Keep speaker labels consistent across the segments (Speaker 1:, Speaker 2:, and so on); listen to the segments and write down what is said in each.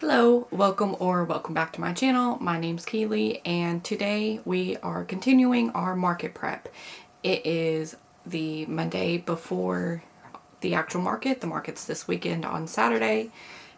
Speaker 1: Hello, welcome back to my channel. My name's Kaylee and today we are continuing our market prep. It is the Monday before the actual market. The market's this weekend on Saturday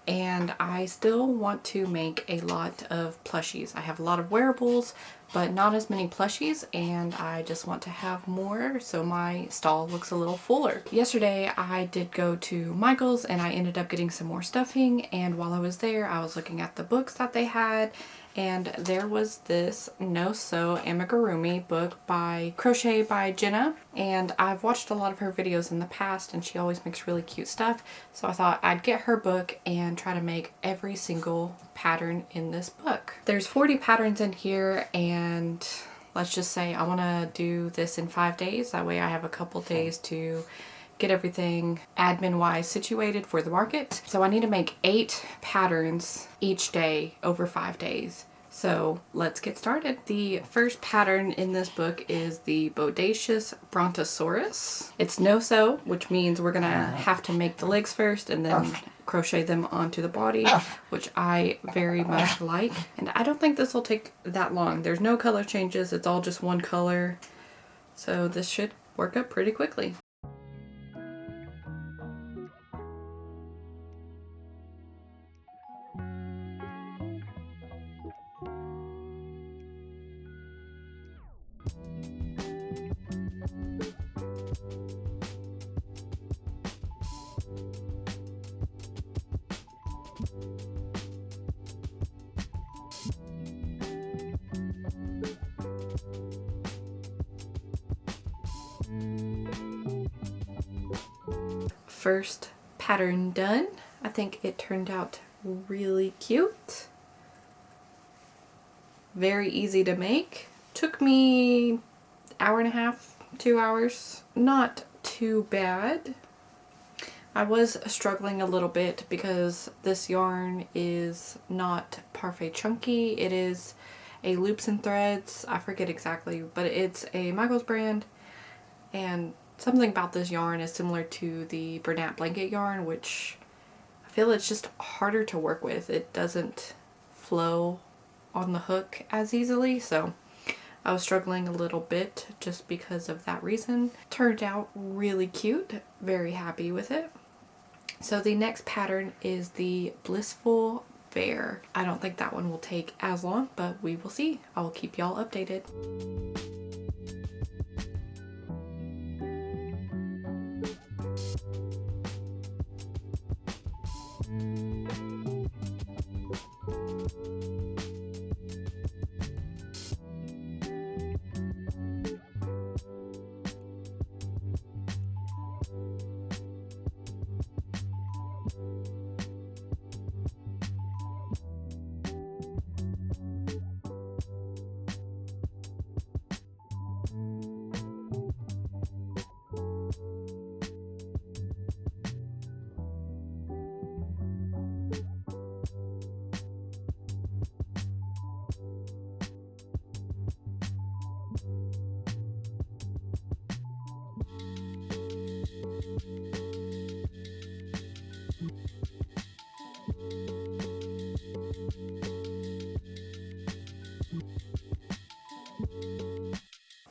Speaker 1: and I still want to make a lot of plushies. I have a lot of wearables but not as many plushies and I just want to have more so my stall looks a little fuller. Yesterday I did go to Michael's and I ended up getting some more stuffing, and while I was there I was looking at the books that they had and there was this No Sew Amigurumi book by Crochet by Jenna, and I've watched a lot of her videos in the past and she always makes really cute stuff, so I thought I'd get her book and try to make every single pattern in this book. There's 40 patterns in here and let's just say I want to do this in 5 days. That way I have a couple days to get everything admin wise situated for the market. So I need to make 8 patterns each day over 5 days. So let's get started. The first pattern in this book is the Bodacious Brontosaurus. It's no sew, which means we're gonna have to make the legs first and then crochet them onto the body, which I very much like. And I don't think this will take that long. There's no color changes, it's all just one color. So this should work up pretty quickly. First pattern done. I think it turned out really cute. Very easy to make. Took me hour and a half, 2 hours. Not too bad. I was struggling a little bit because this yarn is not parfait chunky. It is a loops and threads. I forget exactly, but it's a Michael's brand, and something about this yarn is similar to the Bernat blanket yarn, which I feel it's just harder to work with. It doesn't flow on the hook as easily, so I was struggling a little bit just because of that reason. Turned out really cute. Very happy with it. So the next pattern is the Blissful Bear. I don't think that one will take as long, but we will see. I will keep y'all updated.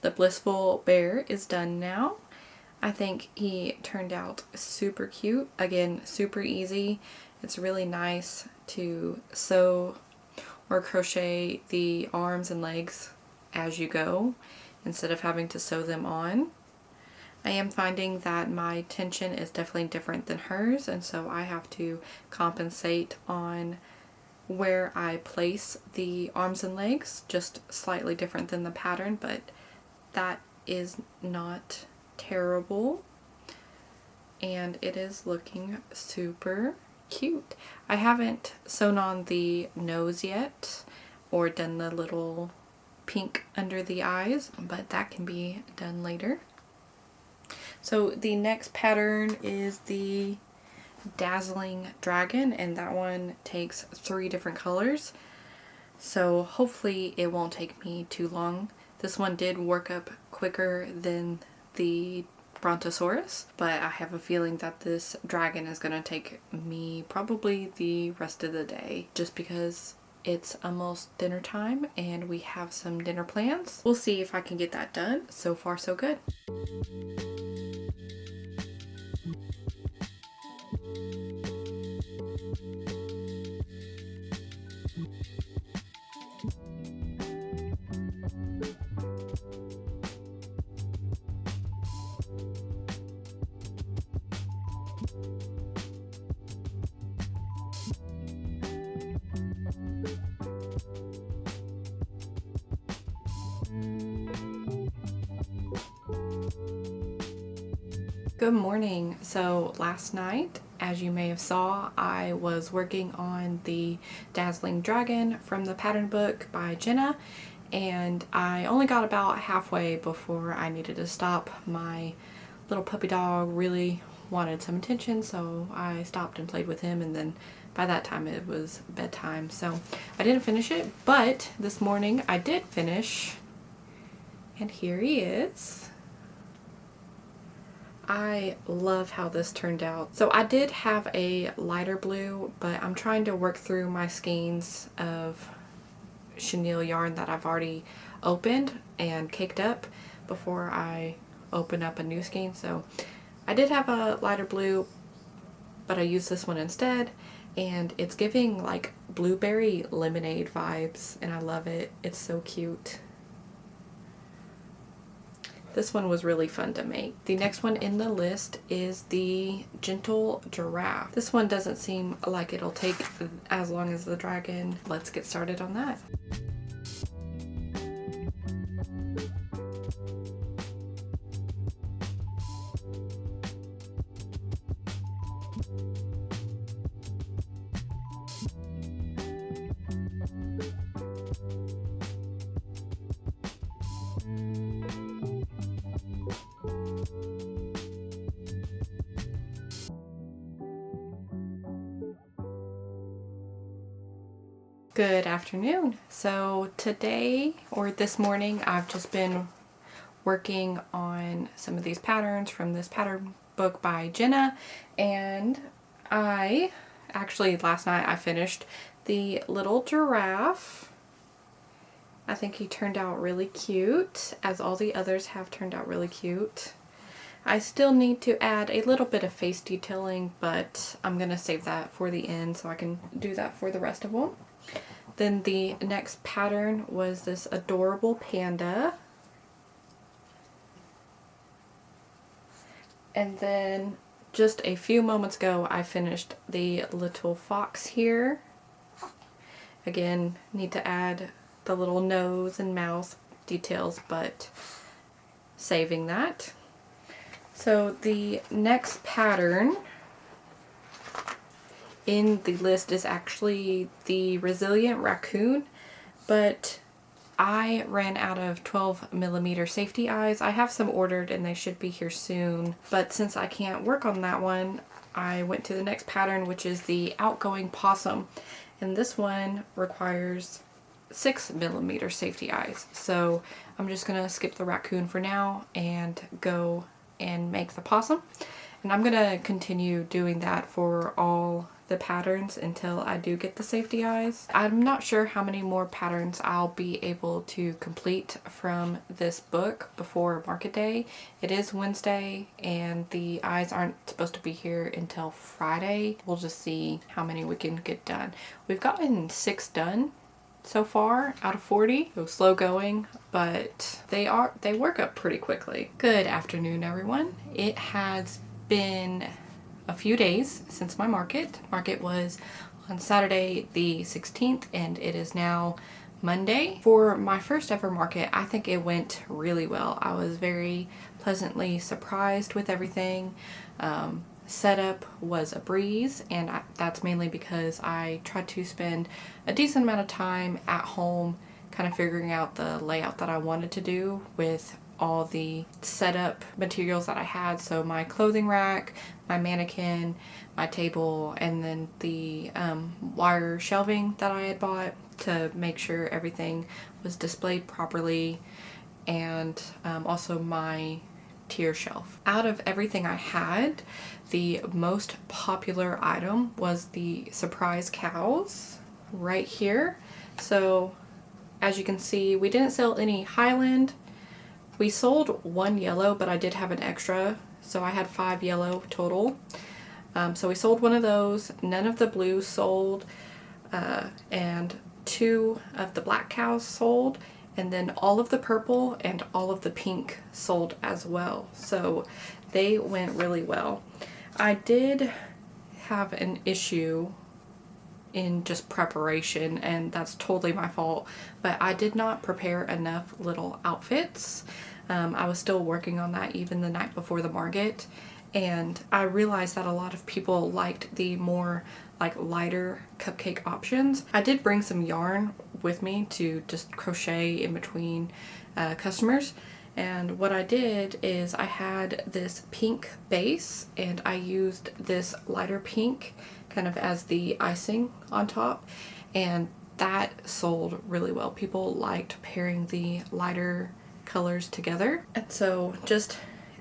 Speaker 1: The Blissful Bear is done now. I think he turned out super cute. Again, super easy. It's really nice to sew or crochet the arms and legs as you go instead of having to sew them on. I am finding that my tension is definitely different than hers, and so I have to compensate on where I place the arms and legs, just slightly different than the pattern, but that is not terrible and it is looking super cute. I haven't sewn on the nose yet or done the little pink under the eyes, but that can be done later. So the next pattern is the Dazzling Dragon, and that one takes 3 different colors, so hopefully it won't take me too long. This one did work up quicker than the Brontosaurus, but I have a feeling that this dragon is gonna take me probably the rest of the day just because it's almost dinner time and we have some dinner plans. We'll see if I can get that done. So far, so good. Good morning. So last night, as you may have saw, I was working on the Dazzling Dragon from the pattern book by Jenna, and I only got about halfway before I needed to stop. My little puppy dog really wanted some attention, so I stopped and played with him, and then by that time it was bedtime, so I didn't finish it. But this morning I did finish, and here he is. I love how this turned out. So I did have a lighter blue, but I'm trying to work through my skeins of chenille yarn that I've already opened and caked up before I open up a new skein. So I did have a lighter blue, but I used this one instead, and it's giving like blueberry lemonade vibes, and I love it. It's so cute. This one was really fun to make. The next one in the list is the Gentle Giraffe. This one doesn't seem like it'll take as long as the dragon. Let's get started on that. Good afternoon. So today, or this morning, I've just been working on some of these patterns from this pattern book by Jenna, and last night I finished the little giraffe. I think he turned out really cute, as all the others have turned out really cute. I still need to add a little bit of face detailing, but I'm gonna save that for the end so I can do that for the rest of them. Then the next pattern was this adorable panda. And then just a few moments ago, I finished the little fox here. Again, need to add the little nose and mouth details, but saving that. So the next pattern in the list is actually the Resilient Raccoon, but I ran out of 12mm safety eyes. I have some ordered and they should be here soon, but since I can't work on that one, I went to the next pattern, which is the Outgoing Possum, and this one requires 6mm safety eyes. So I'm just gonna skip the raccoon for now and go and make the possum, and I'm gonna continue doing that for all the patterns until I do get the safety eyes. I'm not sure how many more patterns I'll be able to complete from this book before market day. It is Wednesday and the eyes aren't supposed to be here until Friday. We'll just see how many we can get done. We've gotten 6 done so far out of 40. It was slow going, but they work up pretty quickly. Good afternoon, everyone. It has been a few days since my market. Market was on Saturday the 16th and it is now Monday. For my first ever market, I think it went really well. I was very pleasantly surprised with everything. Setup was a breeze, and that's mainly because I tried to spend a decent amount of time at home kind of figuring out the layout that I wanted to do with all the setup materials that I had. So my clothing rack, my mannequin, my table, and then the wire shelving that I had bought to make sure everything was displayed properly, and also my tier shelf. Out of everything I had, the most popular item was the surprise cows right here. So as you can see, we didn't sell any Highland. We sold one yellow, but I did have an extra, so I had 5 yellow total. So we sold one of those. None of the blues sold, and 2 of the black cows sold, and then all of the purple and all of the pink sold as well. So they went really well. I did have an issue in just preparation, and that's totally my fault, but I did not prepare enough little outfits. I was still working on that even the night before the market, and I realized that a lot of people liked the more like lighter cupcake options. I did bring some yarn with me to just crochet in between customers, and what I did is I had this pink base and I used this lighter pink kind of as the icing on top, and that sold really well. People liked pairing the lighter colors together. And so just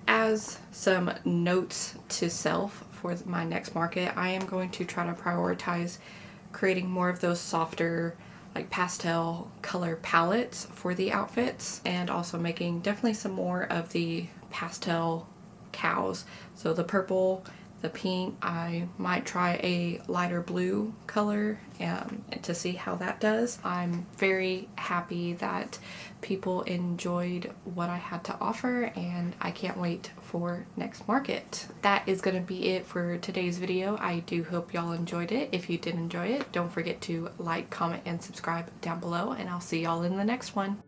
Speaker 1: as some notes to self for my next market, I am going to try to prioritize creating more of those softer like pastel color palettes for the outfits, and also making definitely some more of the pastel cows. So the purple, the pink, I might try a lighter blue color to see how that does. I'm very happy that people enjoyed what I had to offer, and I can't wait for next market. That is going to be it for today's video. I do hope y'all enjoyed it. If you did enjoy it, don't forget to like, comment, and subscribe down below, and I'll see y'all in the next one.